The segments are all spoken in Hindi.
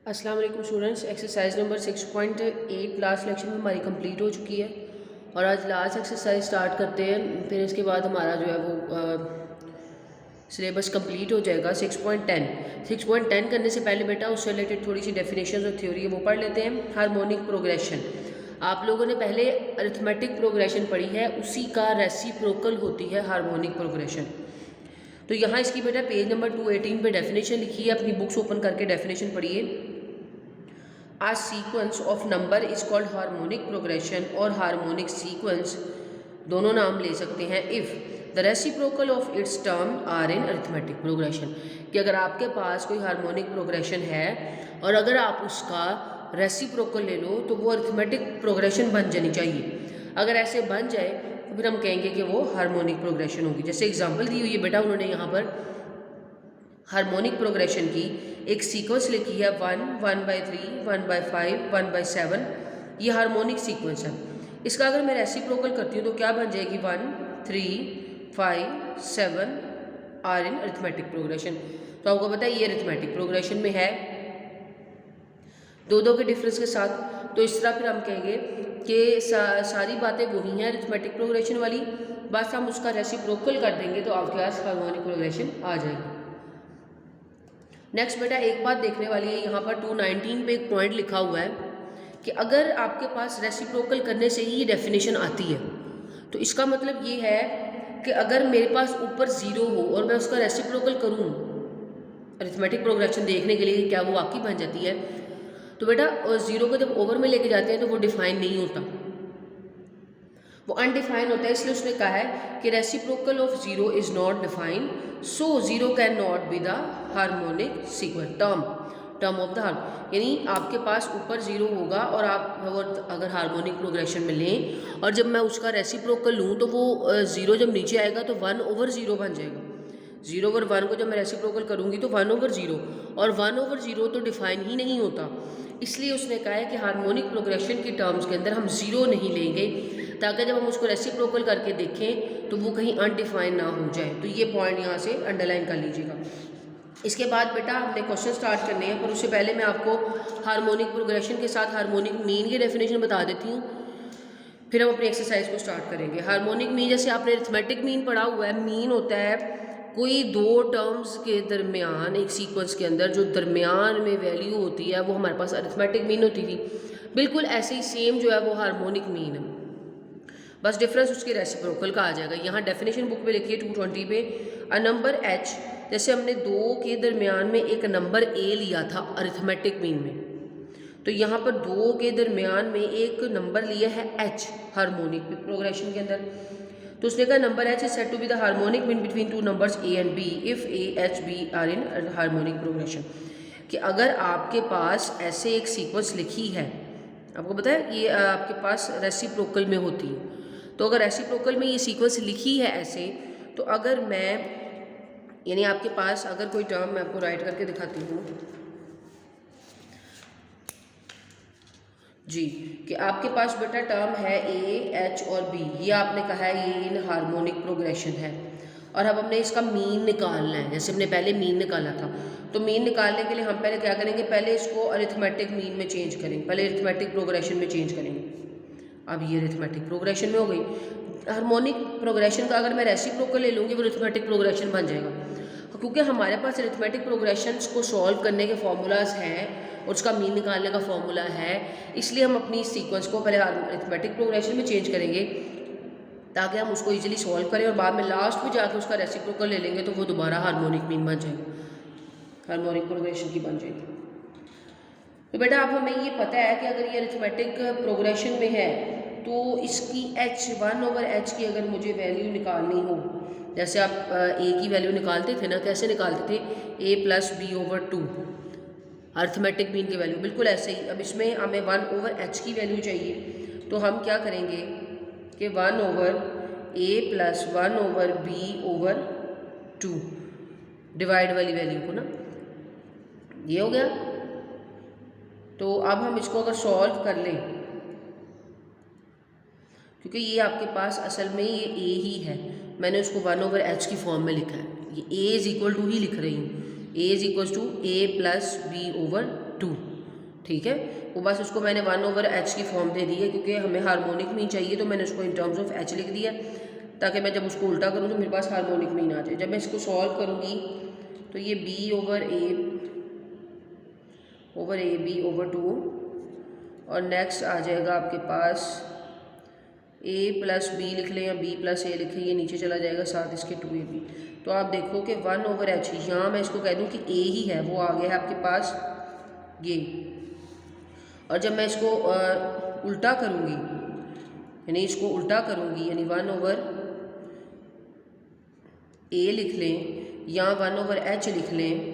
अस्सलाम वालेकुम students. Exercise number 6.8 last lecture में हमारी कंप्लीट हो चुकी है और आज लास्ट एक्सरसाइज स्टार्ट करते हैं। फिर इसके बाद हमारा जो है वो सिलेबस कंप्लीट हो जाएगा। 6.10 करने से पहले बेटा उससे रिलेटेड थोड़ी सी डेफिनेशन और थ्योरी है वो पढ़ लेते हैं। हार्मोनिक प्रोग्रेशन आप लोगों ने पहले अरिथमेटिक प्रोग्रेशन पढ़ी है, उसी का रेसिप्रोकल होती है हार्मोनिक प्रोग्रेशन। तो यहाँ इसकी बेटा पेज नंबर 218 पे डेफिनेशन लिखी है, अपनी बुक्स ओपन करके डेफिनेशन पढ़िए। A sequence of number is called harmonic progression और harmonic sequence दोनों नाम ले सकते हैं if the reciprocal of its term are in arithmetic progression, कि अगर आपके पास कोई हार्मोनिक प्रोग्रेशन है और अगर आप उसका रेसिप्रोकल ले लो तो वो अरिथमेटिक प्रोग्रेशन बन जानी चाहिए। अगर ऐसे बन जाए तो फिर हम कहेंगे कि वो हार्मोनिक प्रोग्रेशन होगी। जैसे एग्जांपल दी हुई है बेटा उन्होंने यहाँ पर हार्मोनिक प्रोग्रेशन की एक सीक्वेंस लिखी है 1, 1/3, 1/5, 1/7। ये हार्मोनिक सीक्वेंस है। इसका अगर मैं रेसिप्रोकल करती हूँ तो क्या बन जाएगी 1, 3, 5, 7 आर इन अरिथमेटिक प्रोग्रेशन। तो आपको पता है ये अरिथमेटिक प्रोग्रेशन में है दो के डिफरेंस के साथ। तो इस तरह फिर हम कहेंगे कि सारी बातें वही हैं अरिथमेटिक प्रोग्रेशन वाली, बस हम उसका रेसिप्रोकल कर देंगे तो आपके पास हार्मोनिक प्रोग्रेशन आ जाएगी। नेक्स्ट बेटा एक बात देखने वाली है, यहाँ पर 219 पे एक पॉइंट लिखा हुआ है कि अगर आपके पास रेसिप्रोकल करने से ही ये डेफिनेशन आती है तो इसका मतलब ये है कि अगर मेरे पास ऊपर 0 हो और मैं उसका रेसिप्रोकल करूँ अरिथमेटिक प्रोग्रेशन देखने के लिए क्या वो वाकई बन जाती है, तो बेटा 0 को जब ओवर में लेके जाते हैं तो वो डिफाइन नहीं होता, वो अनडिफाइन होता है। इसलिए उसने कहा है कि reciprocal of 0 is not defined, so 0 can not be the harmonic sequence term of the harm. यानी आपके पास ऊपर 0 होगा और आप अगर हार्मोनिक प्रोग्रेशन में लें और जब मैं उसका रेसिप्रोकल लूँ तो वो 0 जब नीचे आएगा तो 1/0 बन जाएगा। 0/1 को जब मैं रेसिप्रोकल करूँगी तो 1/0, और 1/0 तो डिफाइन ही नहीं होता। इसलिए उसने कहा है कि हार्मोनिक प्रोग्रेशन की टर्म्स के अंदर हम 0 नहीं लेंगे ताकि जब हम उसको रेसिप्रोकल करके देखें तो वो कहीं अनडिफाइन ना हो जाए। तो ये पॉइंट यहाँ से अंडरलाइन कर लीजिएगा। इसके बाद बेटा हमने क्वेश्चन स्टार्ट करने हैं, पर उससे पहले मैं आपको हार्मोनिक प्रोग्रेशन के साथ हार्मोनिक मीन की डेफिनेशन बता देती हूँ, फिर हम अपनी एक्सरसाइज को स्टार्ट करेंगे। हार्मोनिक मीन जैसे आपने अरिथमेटिक मीन पढ़ा हुआ है, मीन होता है कोई दो टर्म्स के दरमियान एक सीक्वेंस के अंदर जो दरमियान में वैल्यू होती है वो हमारे पास अरिथमेटिक मीन होती थी। बिल्कुल ऐसे ही सेम जो है वो हार्मोनिक मीन है, बस डिफरेंस उसके रेसिप्रोकल का आ जाएगा। यहाँ डेफिनेशन बुक पे लिखिए 220 पे, अ नंबर h, जैसे हमने 2 के दरमियान में एक नंबर a लिया था अरिथमेटिक मीन में, तो यहाँ पर 2 के दरमियान में एक नंबर लिया है h हार्मोनिक प्रोग्रेशन के अंदर। तो उसने कहा number h is said to be the harmonic mean between two numbers a and b if a h b are in harmonic progression. कि अगर आपके पास ऐसे एक सीक्वेंस लिखी है, आपको पता है ये आपके पास रेसिप्रोकल में होती है, तो अगर रेसिप्रोकल में ये सीक्वेंस लिखी है ऐसे, तो अगर मैं यानी आपके पास अगर कोई टर्म मैं आपको राइट करके दिखाती हूँ जी, कि आपके पास बेटा टर्म है a h और b, ये आपने कहा है ये इन हार्मोनिक प्रोग्रेशन है और अब हमने इसका मीन निकालना है। जैसे हमने पहले मीन निकाला था, तो मीन निकालने के लिए हम पहले क्या करेंगे, पहले इसको अरिथमेटिक मीन में चेंज करेंगे, पहले अरिथमेटिक प्रोग्रेशन में चेंज करेंगे। अब ये अरिथमेटिक प्रोग्रेशन में हो गई। हार्मोनिक प्रोग्रेशन का अगर मैं रेसिप्रोकल ले लूँगी वो अरिथमेटिक प्रोग्रेशन बन जाएगा, क्योंकि हमारे पास अरिथमेटिक प्रोग्रेशंस को सॉल्व करने के फॉर्मूलाज हैं और उसका मीन निकालने का फॉर्मूला है। इसलिए हम अपनी सीक्वेंस को पहले अरिथमेटिक प्रोग्रेशन में चेंज करेंगे ताकि हम उसको इजीली सॉल्व करें और बाद में लास्ट में जाकर उसका रेसिप्रोकल ले लेंगे तो वो दोबारा हार्मोनिक मीन बन जाएगा, हार्मोनिक प्रोग्रेशन की बन जाएगी। तो बेटा अब हमें ये पता है कि अगर ये अरिथमेटिक प्रोग्रेशन में है तो इसकी h 1/h की अगर मुझे वैल्यू निकालनी हो, जैसे आप a की वैल्यू निकालते थे ना, कैसे निकालते थे, a + b/2 अरिथमेटिक मीन की वैल्यू, बिल्कुल ऐसे ही। अब इसमें हमें 1/h की वैल्यू चाहिए, तो हम क्या करेंगे कि 1/a + 1/b/2 डिवाइड वाली वैल्यू को ना, ये हो गया। तो अब हम इसको अगर सॉल्व कर लें, क्योंकि ये आपके पास असल में ये a ही है, मैंने उसको 1/h की फॉर्म में लिखा है, ये a = ही लिख रही हूँ, a = a + b/2। ठीक है। वो बस उसको मैंने 1/h की फॉर्म दे दी है, क्योंकि हमें हार्मोनिक मीन चाहिए, तो मैंने उसको इन टर्म्स ऑफ h लिख दिया, ताकि मैं जब उसको उल्टा करूँ तो मेरे पास हार्मोनिक मीन आ जाए। जब मैं इसको सॉल्व करूँगी तो ये b/2 और नेक्स्ट आ जाएगा आपके पास a+b लिख लें या b+a लिखें, ये नीचे चला जाएगा, साथ इसके 2ab। तो आप देखो कि 1/h, यहाँ मैं इसको कह दूँ कि a ही है, वो आ गया है आपके पास ये। और जब मैं इसको उल्टा करूँगी, यानी इसको उल्टा करूँगी, यानी 1/a लिख लें या 1/h लिख लें,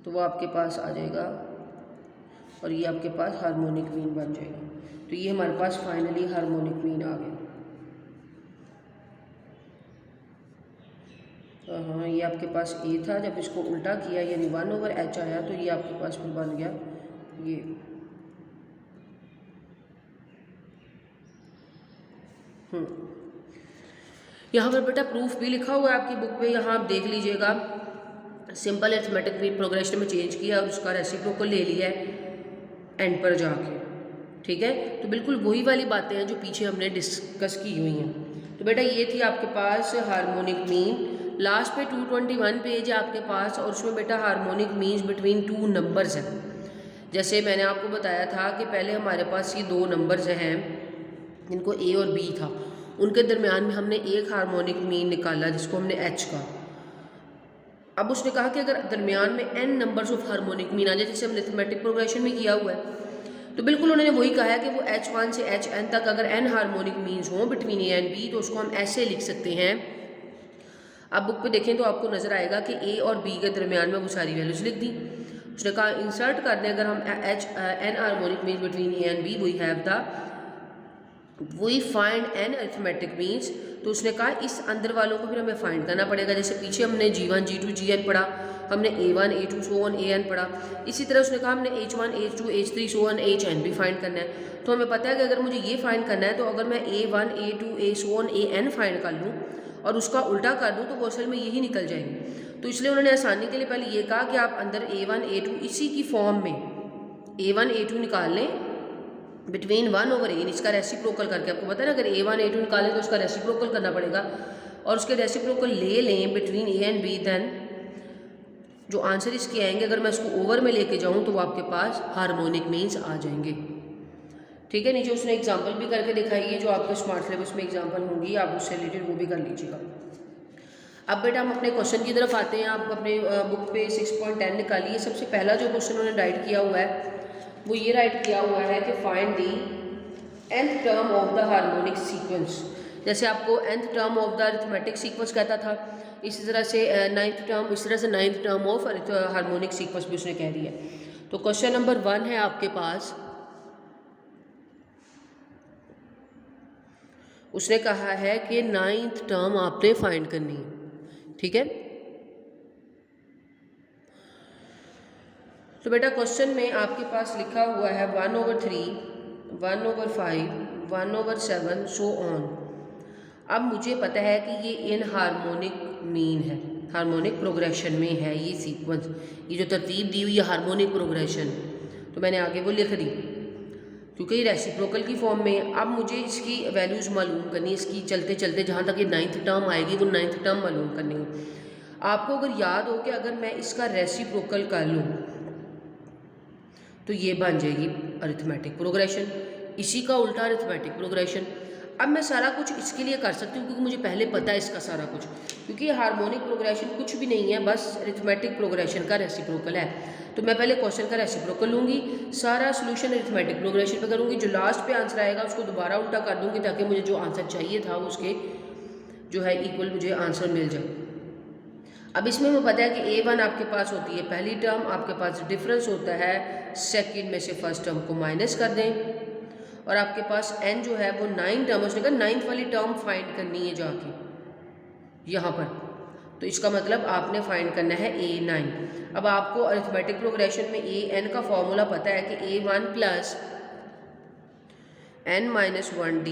तो वो आपके पास आ जाएगा और ये आपके पास हार्मोनिक मीन बन जाएगा। तो ये हमारे पास फाइनली हार्मोनिक मीन आ गया। तो हाँ, ये आपके पास a था, जब इसको उल्टा किया यानी 1/h आया, तो ये आपके पास फिर बन गया ये। यहाँ पर बेटा प्रूफ भी लिखा हुआ है आपकी बुक पे, यहाँ आप देख लीजिएगा। सिंपल अरिथमेटिक मीन प्रोग्रेशन में चेंज किया और उसका रेसिप्रोकल ले लिया है एंड पर जाके, ठीक है। तो बिल्कुल वही वाली बातें हैं जो पीछे हमने डिस्कस की हुई हैं। तो बेटा ये थी आपके पास हार्मोनिक मीन। लास्ट पे 221 पेज है आपके पास, और उसमें बेटा harmonic means between two numbers है। जैसे मैंने आपको बताया था कि पहले हमारे पास ये दो नंबर्स हैं जिनको a और b था, उनके दरमियान में हमने एक हार्मोनिक मीन निकाला जिसको हमने h का। अब उसने कहा कि अगर दरमियान में n numbers of harmonic mean आ जाए, जैसे हमने अरिथमेटिक प्रोग्रेशन में किया हुआ है, तो बिल्कुल उन्होंने वही कहा है कि वो h1 से hn तक अगर n हार्मोनिक मीन्स हों बिटवीन a एंड b, तो उसको हम ऐसे लिख सकते हैं। आप बुक पे देखें तो आपको नज़र आएगा कि a और b के दरमियान में वो सारी वैल्यूज लिख दी। उसने कहा इंसर्ट कर दें अगर हम n harmonic means between a and b, we find n arithmetic means. तो उसने कहा इस अंदर वालों को फिर हमें फाइंड करना पड़ेगा। जैसे पीछे हमने g1 g2 gn पढ़ा, हमने a1 a2 so on an पढ़ा, इसी तरह उसने कहा हमने h1 h2 h3 so on hn भी फाइंड करना है। तो हमें पता है कि अगर मुझे ये फाइंड करना है, तो अगर मैं a1 a2 a so on an find कर लूँ और उसका उल्टा कर दूँ, तो वो असल में यही निकल जाएंगे। तो इसलिए उन्होंने आसानी के लिए पहले ये कहा कि आप अंदर a1 a2 इसी की फॉर्म में a1 a2 निकाल लें बिटवीन 1/a, इसका रेसिप्रोकल करके। आपको पता है ना, अगर a1 a2 निकालें तो उसका रेसिप्रोकल करना पड़ेगा, और उसके रेसिप्रोकल ले लें between a and b, then जो आंसर इसके आएंगे अगर मैं उसको ओवर में लेके जाऊं तो वो आपके पास हार्मोनिक मीन्स आ जाएंगे, ठीक है। नीचे उसने एग्जांपल भी करके दिखाई है, जो आपके स्मार्ट सिलेबस में एग्जांपल होंगी, आप उससे रिलेटेड वो भी कर लीजिएगा। अब बेटा हम अपने क्वेश्चन की तरफ आते हैं। आप अपने बुक पे 6.10 निकालिए। सबसे पहला जो क्वेश्चन उन्होंने राइट किया हुआ है वो ये राइट किया हुआ है कि find the nth term of the harmonic sequence. जैसे आपको nth term of the arithmetic sequence कहता था, इसी तरह से ninth term of harmonic sequence भी उसने कह दिया। तो क्वेश्चन नंबर 1 है आपके पास, उसने कहा है कि नाइन्थ टर्म आपने फाइंड करनी है, ठीक है। तो बेटा क्वेश्चन में आपके पास लिखा हुआ है 1/3, 1/5, 1/7 सो ऑन। अब मुझे पता है कि ये इन हार्मोनिक मीन है, हार्मोनिक प्रोग्रेशन में है ये सीक्वेंस, ये जो तरतीब दी हुई है हार्मोनिक प्रोग्रेशन, तो मैंने आगे वो लिख दी क्योंकि ये रेसिप्रोकल की फॉर्म में। अब मुझे इसकी वैल्यूज़ मालूम करनी है, इसकी चलते चलते जहाँ तक ये नाइन्थ टर्म आएगी वो नाइन्थ टर्म मालूम करनी है। आपको अगर याद हो कि अगर मैं इसका रेसिप्रोकल कर लूँ तो ये बन जाएगी अरिथमेटिक प्रोग्रेशन, इसी का उल्टा अरिथमेटिक प्रोग्रेशन। अब मैं सारा कुछ इसके लिए कर सकती हूँ क्योंकि मुझे पहले पता है इसका सारा कुछ, क्योंकि हार्मोनिक प्रोग्रेशन कुछ भी नहीं है, बस अरिथमेटिक प्रोग्रेशन का रेसिप्रोकल है। तो मैं पहले क्वेश्चन का रेसिप्रोकल लूँगी, सारा सोल्यूशन अरिथमेटिक प्रोग्रेशन पे करूँगी, जो लास्ट पे आंसर आएगा उसको दोबारा उल्टा कर दूँगी ताकि मुझे जो आंसर चाहिए था उसके जो है इक्वल मुझे आंसर मिल जाए। अब इसमें हमें पता है कि a1 आपके पास होती है पहली टर्म, आपके पास डिफरेंस होता है सेकंड में से फर्स्ट टर्म को माइनस कर दें, और आपके पास n जो है वो 9 टर्म, उसने कहा 9th वाली टर्म फाइंड करनी है जाके यहाँ पर। तो इसका मतलब आपने फाइंड करना है a9। अब आपको अरिथमेटिक प्रोग्रेशन में an का फॉर्मूला पता है कि a1 + n-1d,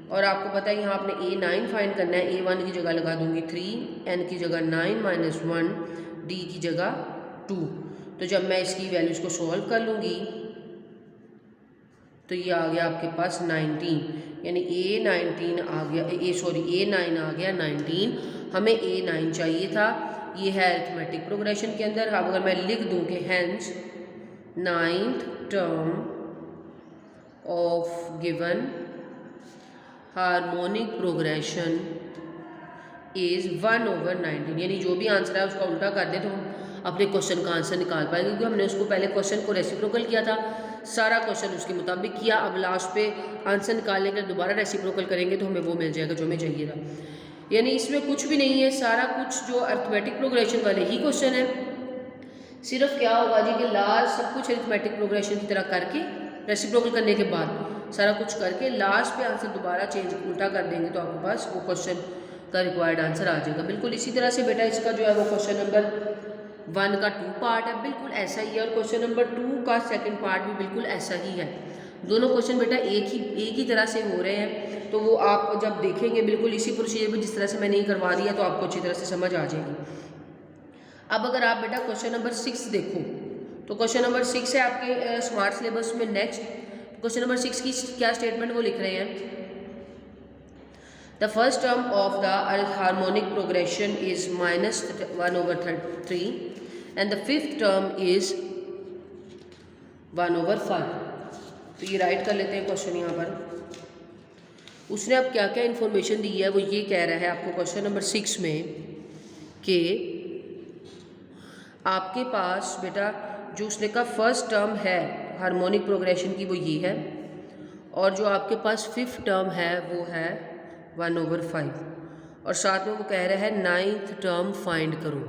और आपको पता है यहाँ आपने a9 फाइंड करना है। a1 की जगह लगा दूंगी 3, n की जगह 9 - 1, d की जगह 2। तो जब मैं इसकी वैल्यूज़ को सॉल्व कर लूँगी तो ये आ गया आपके पास 19, यानी A9 आ गया, A9 आ गया 19, हमें A9 चाहिए था। ये है अरिथमेटिक प्रोग्रेशन के अंदर। अब अगर मैं लिख दूँ कि hence 9th term of given harmonic progression is 1/19, यानी जो भी आंसर है उसका उल्टा कर दे तो हम अपने क्वेश्चन का आंसर निकाल पाएंगे, क्योंकि हमने उसको पहले क्वेश्चन को रेसिप्रोकल किया था, सारा क्वेश्चन उसके मुताबिक किया। अब लास्ट पे आंसर निकालने के लिए दोबारा रेसिप्रोकल करेंगे तो हमें वो मिल जाएगा जो हमें चाहिए था। यानी इसमें कुछ भी नहीं है, सारा कुछ जो अरिथमेटिक प्रोग्रेशन वाले ही क्वेश्चन है। सिर्फ क्या होगा जी कि लास्ट सब कुछ अरिथमेटिक प्रोग्रेशन की तरह करके रेसिप्रोकल करने के बाद सारा कुछ करके लास्ट पे आंसर दोबारा चेंज उल्टा कर देंगे तो आपके पास वो क्वेश्चन का रिक्वायर्ड आंसर आ जाएगा। बिल्कुल इसी तरह से बेटा इसका जो है वो क्वेश्चन नंबर 1 का 2 पार्ट है, बिल्कुल ऐसा ही है, और क्वेश्चन नंबर 2 का सेकंड पार्ट भी बिल्कुल ऐसा ही है। दोनों क्वेश्चन बेटा एक ही तरह से हो रहे हैं, तो वो आप जब देखेंगे बिल्कुल इसी प्रोसीजर में जिस तरह से मैंने ये करवा दिया तो आपको अच्छी तरह से समझ आ जाएगी। अब अगर आप बेटा क्वेश्चन नंबर 6 देखो तो क्वेश्चन नंबर 6 है आपके स्मार्ट सिलेबस में नेक्स्ट। क्वेश्चन नंबर 6 की क्या स्टेटमेंट वो लिख रहे हैं, the first term of the harmonic progression is -1/3 and the fifth term is 1/5। तो ये राइट कर लेते हैं क्वेश्चन यहाँ पर। उसने अब क्या क्या इन्फॉर्मेशन दी है वो ये कह रहा है आपको क्वेश्चन नंबर 6 में कि आपके पास बेटा जो उसने कहा फर्स्ट टर्म है हार्मोनिक प्रोग्रेशन की वो ये है, और जो आपके पास फिफ्थ टर्म है वो है 1/5, और साथ में वो कह रहा है 9th टर्म फाइंड करो।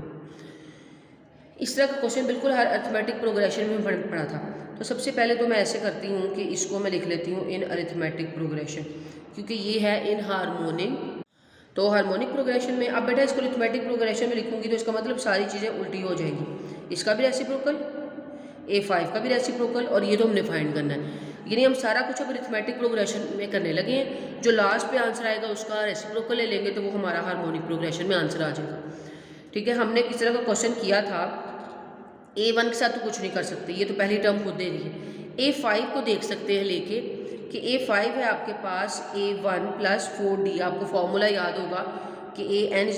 इस तरह का क्वेश्चन बिल्कुल हर अरिथमेटिक प्रोग्रेशन में पढ़ा था। तो सबसे पहले तो मैं ऐसे करती हूँ कि इसको मैं लिख लेती हूँ इन अरिथमेटिक प्रोग्रेशन, क्योंकि ये है इन हार्मोनिक। तो हार्मोनिक प्रोग्रेशन में अब बेटा इसको अरिथमेटिक प्रोग्रेशन में लिखूंगी तो इसका मतलब सारी चीज़ें उल्टी हो जाएंगी। इसका भी रेसिप्रोकल, A5 का भी रेसिप्रोकल, और ये तो हमने फाइंड करना है। यानी हम सारा कुछ अब अरिथमेटिक प्रोग्रेशन में करने लगे हैं। जो लास्ट पे आंसर आएगा उसका रेसिप्रोकल ले लेंगे तो वो हमारा हार्मोनिक प्रोग्रेशन में आंसर आ जाएगा। ठीक है, हमने किस तरह का क्वेश्चन किया था, A1 के साथ तो कुछ नहीं कर सकते, ये तो पहली टर्म खुद दे रही है। A5 को देख सकते हैं लेके कि A5 है आपके पास A1 + 4D। आपको फॉर्मूला याद होगा कि AN =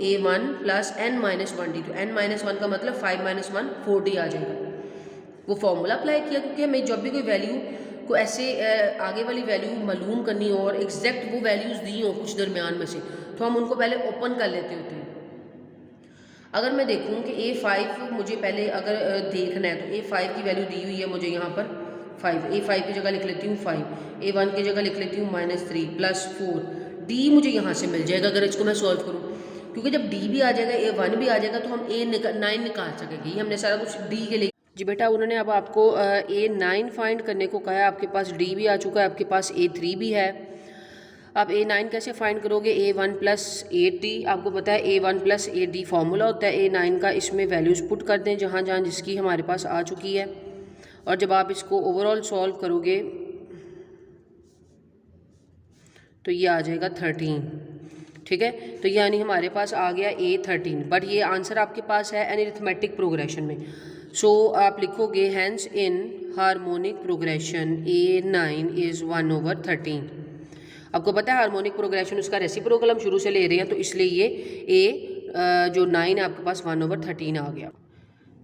A1 + n-1D। तो n-1 का मतलब 5 - 1 4D आ जाएगा। वो फॉर्मूला अप्लाई किया, क्योंकि हमें जब भी कोई वैल्यू को ऐसे आगे वाली वैल्यू मालूम करनी हो और एग्जैक्ट वो वैल्यूज़ दी हो कुछ दरमियान में से, तो हम उनको पहले ओपन कर लेते होते हैं। अगर मैं देखूं कि A5 मुझे पहले अगर देखना है तो A5 की वैल्यू दी हुई है मुझे यहाँ पर 5, A5 की जगह लिख लेती हूँ 5, A1 की जगह लिख लेती हूँ -3 + 4, D मुझे यहाँ से मिल जाएगा अगर इसको मैं सॉल्व करूँ, क्योंकि जब D भी आ जाएगा A1 भी आ जाएगा तो हम A9 निकाल सकेंगे। ये हमने सारा कुछ D के लिए जी बेटा। उन्होंने अब आपको A9 फाइंड करने को कहा है। आपके पास D भी आ चुका है, आपके पास A3 भी है। आप A9 कैसे फाइंड करोगे, A1 + 8D। आपको पता है A1 + 8D फार्मूला होता है A9 का। इसमें वैल्यूज़ पुट कर दें जहाँ जहाँ जिसकी हमारे पास आ चुकी है, और जब आप इसको ओवरऑल सॉल्व करोगे तो ये आ जाएगा 13। ठीक है, तो यानी हमारे पास आ गया A13, बट ये आंसर आपके पास है एन अरिथमेटिक प्रोग्रेशन में। सो आप लिखोगे hence in harmonic progression A9 is 1/13। आपको पता है हार्मोनिक प्रोग्रेशन उसका रेसिप्रोकल हम शुरू से ले रहे हैं, तो इसलिए ये जो 9 है आपके पास 1/13 आ गया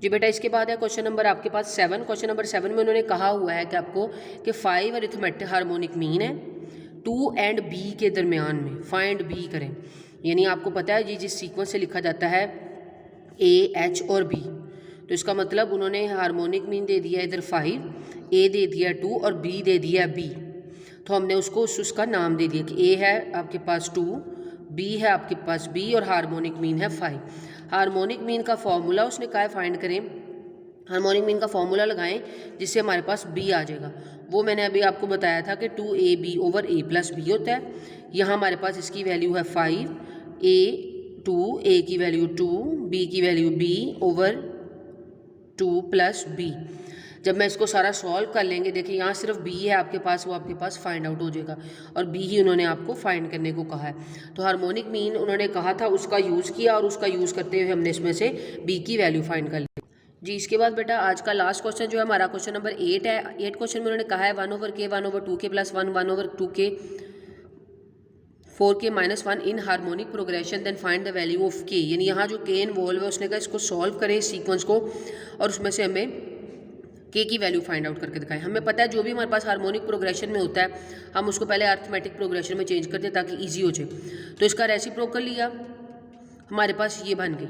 जी बेटा। इसके बाद है क्वेश्चन नंबर आपके पास 7। क्वेश्चन नंबर 7 में उन्होंने कहा हुआ है कि आपको कि 5 अरिथमेटिक हार्मोनिक मीन है 2 और B के दरमियान में, फाइंड B करें। यानी आपको पता है जी जिस सीक्वेंस से लिखा जाता है A, H और B, तो इसका मतलब उन्होंने हार्मोनिक मीन दे दिया इधर 5, A दे दिया 2 और B दे दिया B। तो हमने उसको उसका नाम दे दिया कि A है आपके पास 2, B है आपके पास B और हार्मोनिक मीन है 5। हार्मोनिक मीन का फॉर्मूला उसने कहा है फाइंड करें। हार्मोनिक मीन का फॉर्मूला लगाएं जिससे हमारे पास B आ जाएगा। वो मैंने अभी आपको बताया था कि 2AB/A + B होता है। यहाँ हमारे पास इसकी वैल्यू है 5, A की वैल्यू 2, B की वैल्यू B/2 + B। जब मैं इसको सारा सॉल्व कर लेंगे, देखिए यहाँ सिर्फ B है आपके पास, वो आपके पास फाइंड आउट हो जाएगा, और B ही उन्होंने आपको फाइंड करने को कहा है। तो हार्मोनिक मीन उन्होंने कहा था उसका यूज़ किया, और उसका यूज़ करते हुए हमने इसमें से B की वैल्यू फाइंड कर ली जी इसके बाद बेटा आज का लास्ट क्वेश्चन जो है हमारा क्वेश्चन नंबर 8 है। 8 क्वेश्चन में उन्होंने कहा है 1/k 1/2k plus 1/2k 4k minus 1 in harmonic progression then find the value of k। यानी यहाँ जो k इन्वॉल्व है उसने कहा इसको सॉल्व करें इस सीक्वेंस को और उसमें से हमें k की वैल्यू फाइंड आउट करके दिखाएं। हमें पता है जो भी हमारे पास हार्मोनिक प्रोग्रेशन में होता है हम उसको पहले अरिथमेटिक प्रोग्रेशन में चेंज करते हैं ताकि ईजी हो जाए। तो इसका रेसिप्रोकल लिया, हमारे पास ये बन गई।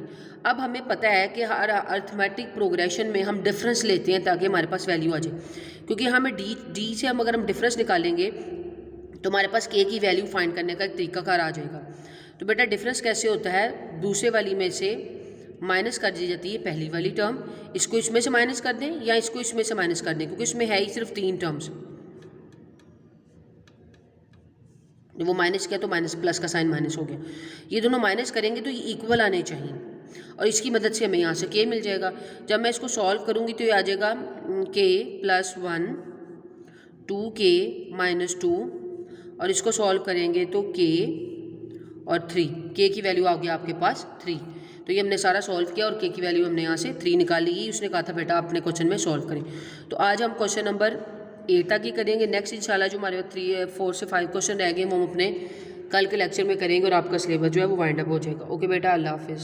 अब हमें पता है कि हर अरिथमेटिक प्रोग्रेशन में हम डिफरेंस लेते हैं ताकि हमारे पास वैल्यू आ जाए, क्योंकि हमें डी से अगर हम डिफरेंस निकालेंगे तो हमारे पास k की वैल्यू फाइंड करने का एक तरीकाकार आ जाएगा। तो बेटा डिफरेंस कैसे होता है, दूसरे वाली में से माइनस कर दी जाती है पहली वाली टर्म, इसको इसमें से माइनस कर दें या इसको इसमें से माइनस कर दें, क्योंकि इसमें है ही सिर्फ 3 टर्म्स। वो माइनस किया तो माइनस प्लस का साइन माइनस हो गया। ये दोनों माइनस करेंगे तो ये इक्वल आने चाहिए और इसकी मदद से हमें यहाँ से k मिल जाएगा। जब मैं इसको सॉल्व करूँगी तो ये आ जाएगा k प्लस 1 2k माइनस 2 और इसको सॉल्व करेंगे तो k और 3, k की वैल्यू आ गया आपके पास 3। तो ये हमने सारा सॉल्व किया और k की वैल्यू हमने यहाँ से 3 निकाली। ही उसने कहा था बेटा अपने क्वेश्चन में सॉल्व करें। तो आज हम क्वेश्चन नंबर 8 तक ही करेंगे। नेक्स्ट इंशाल्लाह जो हमारे 4 से 5 क्वेश्चन रह गए वो हम अपने कल के लेक्चर में करेंगे और आपका सिलेबस जो है वो वाइंड अप हो जाएगा। ओके बेटा, अल्लाह हाफिज़।